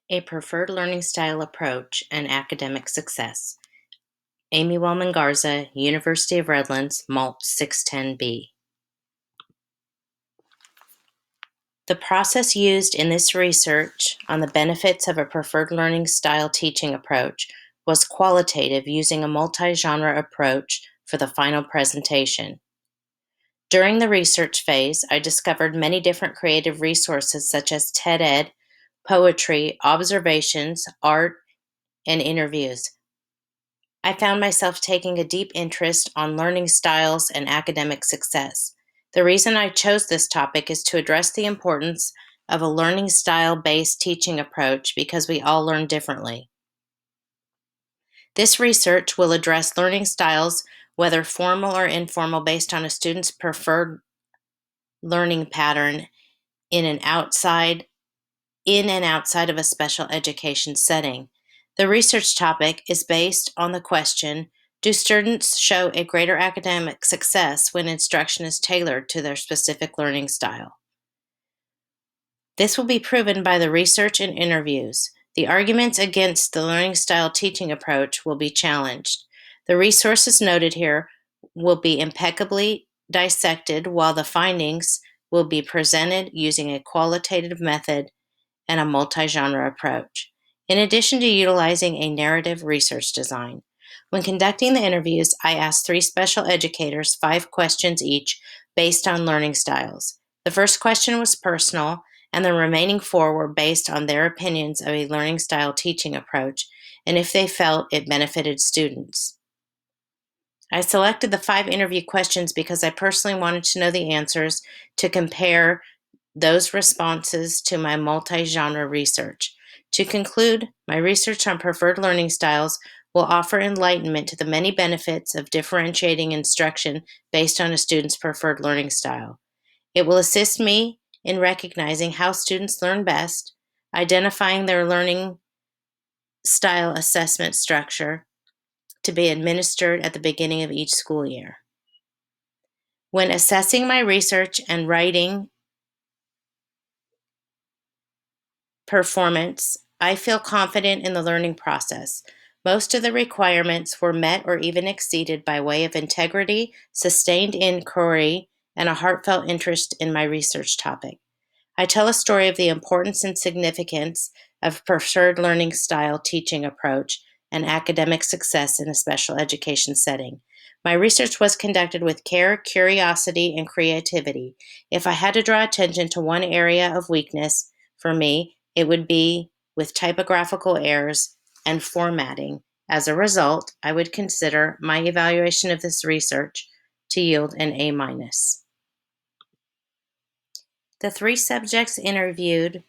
A Preferred Learning Style Approach and Academic Success. Amy Wellman Garza, University of Redlands, MALT 610B. The process used in this research on the benefits of a preferred learning style teaching approach was qualitative, using a multi-genre approach for the final presentation. During the research phase, I discovered many different creative resources such as TED Ed, poetry, observations, art, and interviews. I found myself taking a deep interest on learning styles and academic success. The reason I chose this topic is to address the importance of a learning style-based teaching approach because we all learn differently. This research will address learning styles, whether formal or informal, based on a student's preferred learning pattern in and outside of a special education setting. The research topic is based on the question, do students show a greater academic success when instruction is tailored to their specific learning style? This will be proven by the research and interviews. The arguments against the learning style teaching approach will be challenged. The resources noted here will be impeccably dissected, while the findings will be presented using a qualitative method and a multi-genre approach, in addition to utilizing a narrative research design. When conducting the interviews, I asked 3 special educators 5 questions each based on learning styles. The first question was personal, and the remaining 4 were based on their opinions of a learning style teaching approach and if they felt it benefited students. I selected the 5 interview questions because I personally wanted to know the answers to compare those responses to my multi-genre research. To conclude, my research on preferred learning styles will offer enlightenment to the many benefits of differentiating instruction based on a student's preferred learning style. It will assist me in recognizing how students learn best, identifying their learning style assessment structure to be administered at the beginning of each school year. When assessing my research and writing performance, I feel confident in the learning process. Most of the requirements were met or even exceeded by way of integrity, sustained inquiry, and a heartfelt interest in my research topic. I tell a story of the importance and significance of preferred learning style teaching approach and academic success in a special education setting. My research was conducted with care, curiosity, and creativity. If I had to draw attention to one area of weakness for me, it would be with typographical errors and formatting. As a result, I would consider my evaluation of this research to yield an A-. The 3 subjects interviewed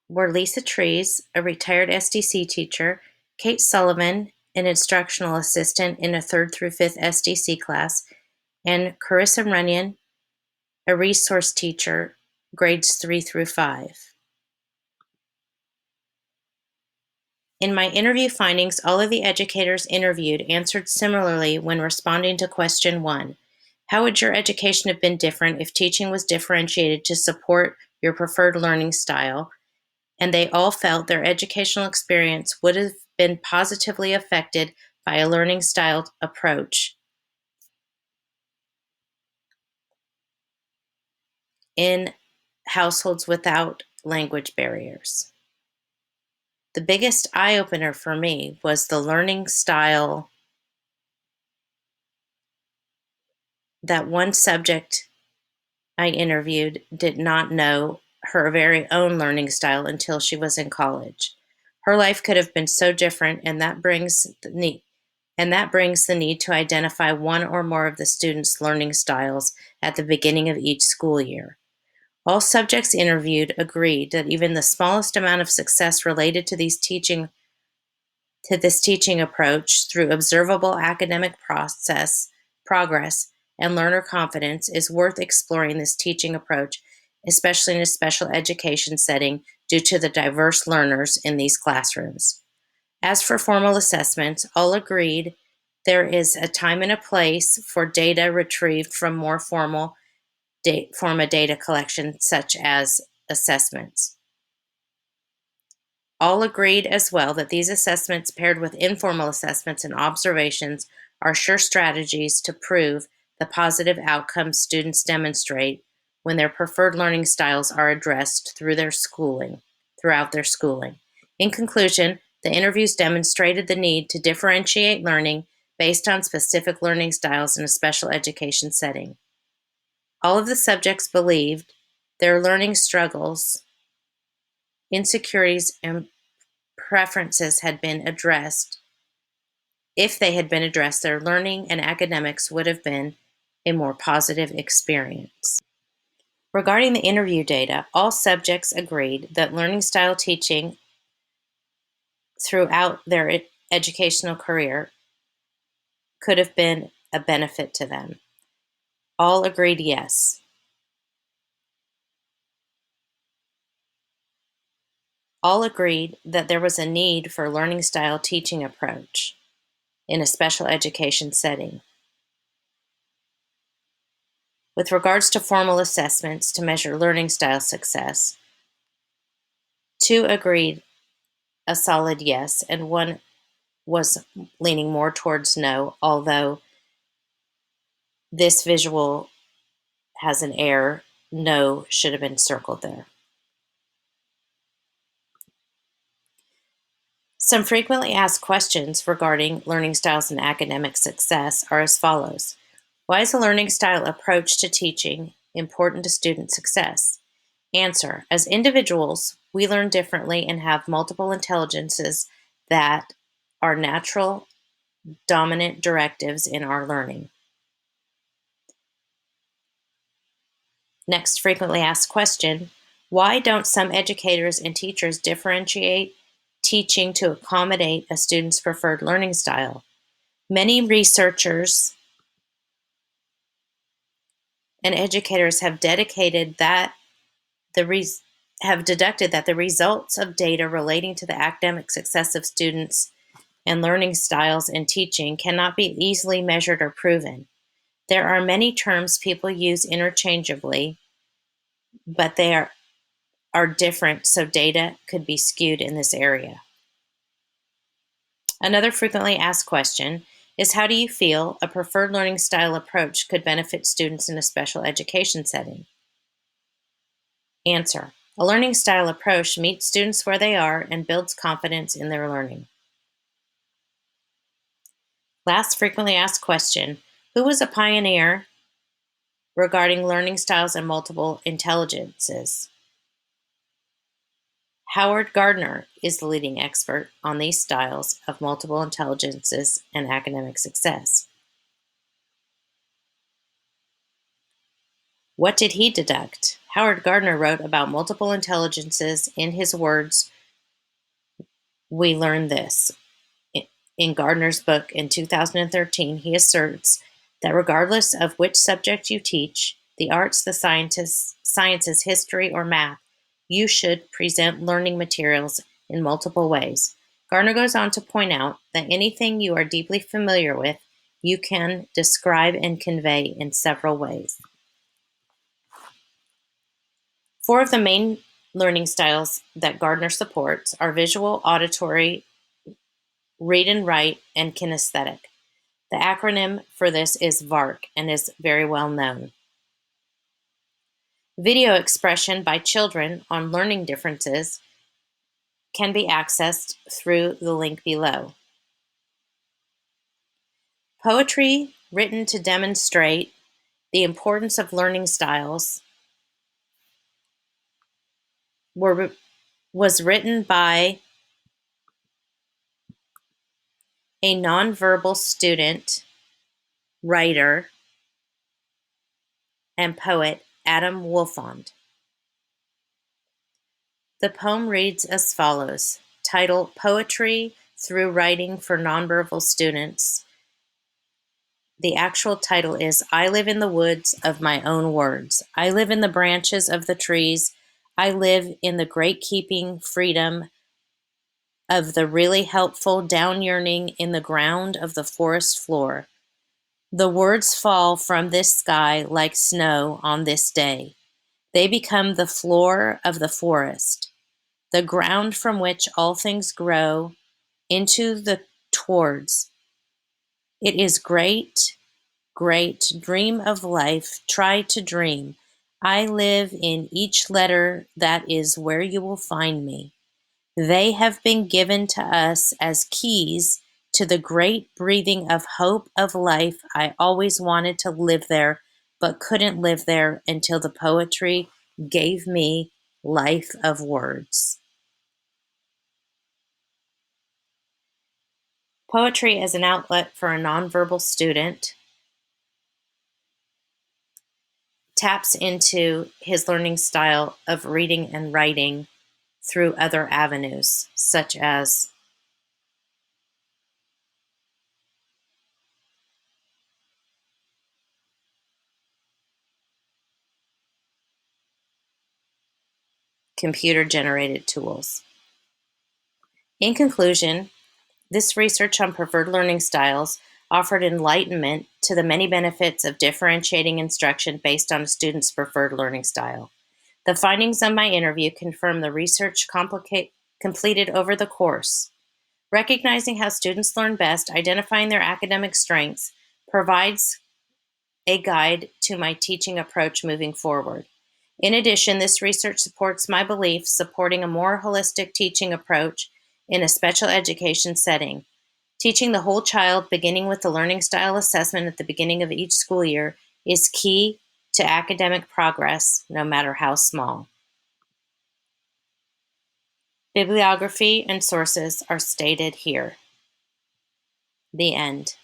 were Lisa Trees, a retired SDC teacher, Kate Sullivan, an instructional assistant in a 3rd through 5th SDC class, and Carissa Runyon, a resource teacher, grades 3 through 5. In my interview findings, all of the educators interviewed answered similarly when responding to question 1. How would your education have been different if teaching was differentiated to support your preferred learning style? And they all felt their educational experience would have been positively affected by a learning style approach in households without language barriers. The biggest eye-opener for me was the learning style that one subject I interviewed did not know her very own learning style until she was in college. Her life could have been so different, and that brings the need to identify one or more of the students' learning styles at the beginning of each school year. All subjects interviewed agreed that even the smallest amount of success related to this teaching approach through observable academic progress, and learner confidence is worth exploring this teaching approach, especially in a special education setting due to the diverse learners in these classrooms. As for formal assessments, all agreed there is a time and a place for data retrieved from more formal form of data collection, such as assessments. All agreed as well that these assessments, paired with informal assessments and observations, are sure strategies to prove the positive outcomes students demonstrate when their preferred learning styles are addressed throughout their schooling. In conclusion, the interviews demonstrated the need to differentiate learning based on specific learning styles in a special education setting. All of the subjects believed their learning struggles, insecurities, and preferences had been addressed. If they had been addressed, their learning and academics would have been a more positive experience. Regarding the interview data, all subjects agreed that learning style teaching throughout their educational career could have been a benefit to them. All agreed yes. All agreed that there was a need for a learning style teaching approach in a special education setting. With regards to formal assessments to measure learning style success, 2 agreed a solid yes, and 1 was leaning more towards no, although this visual has an error. No should have been circled there. Some frequently asked questions regarding learning styles and academic success are as follows. Why is a learning style approach to teaching important to student success? Answer. As individuals, we learn differently and have multiple intelligences that are natural, dominant directives in our learning. Next frequently asked question, why don't some educators and teachers differentiate teaching to accommodate a student's preferred learning style? Many researchers and educators have deducted that the results of data relating to the academic success of students and learning styles in teaching cannot be easily measured or proven. There are many terms people use interchangeably, but they are different, so data could be skewed in this area. Another frequently asked question is, how do you feel a preferred learning style approach could benefit students in a special education setting? Answer. A learning style approach meets students where they are and builds confidence in their learning. Last frequently asked question, who was a pioneer regarding learning styles and multiple intelligences? Howard Gardner is the leading expert on these styles of multiple intelligences and academic success. What did he deduct? Howard Gardner wrote about multiple intelligences in his words, "We learn this." In Gardner's book in 2013, he asserts that regardless of which subject you teach, the arts, the sciences, history, or math, you should present learning materials in multiple ways. Gardner goes on to point out that anything you are deeply familiar with, you can describe and convey in several ways. 4 of the main learning styles that Gardner supports are visual, auditory, read and write, and kinesthetic. The acronym for this is VARC and is very well known. Video expression by children on learning differences can be accessed through the link below. Poetry written to demonstrate the importance of learning styles was written by a nonverbal student, writer, and poet, Adam Wolfond. The poem reads as follows. Title, Poetry Through Writing for Nonverbal Students. The actual title is, I live in the woods of my own words. I live in the branches of the trees. I live in the great keeping freedom of the really helpful down yearning in the ground of the forest floor. The words fall from this sky like snow on this day. They become the floor of the forest. the ground from which all things grow, into the towards. It is great, great dream of life, try to dream. I live in each letter, that is where you will find me. They have been given to us as keys to the great breathing of hope of life. I always wanted to live there, but couldn't live there until the poetry gave me life of words. Poetry as an outlet for a nonverbal student taps into his learning style of reading and writing through other avenues, such as computer generated tools. In conclusion, this research on preferred learning styles offered enlightenment to the many benefits of differentiating instruction based on a student's preferred learning style. The findings of my interview confirm the research completed over the course. Recognizing how students learn best, identifying their academic strengths, provides a guide to my teaching approach moving forward. In addition, this research supports my belief supporting a more holistic teaching approach in a special education setting. Teaching the whole child, beginning with the learning style assessment at the beginning of each school year, is key to academic progress, no matter how small. Bibliography and sources are stated here. The end.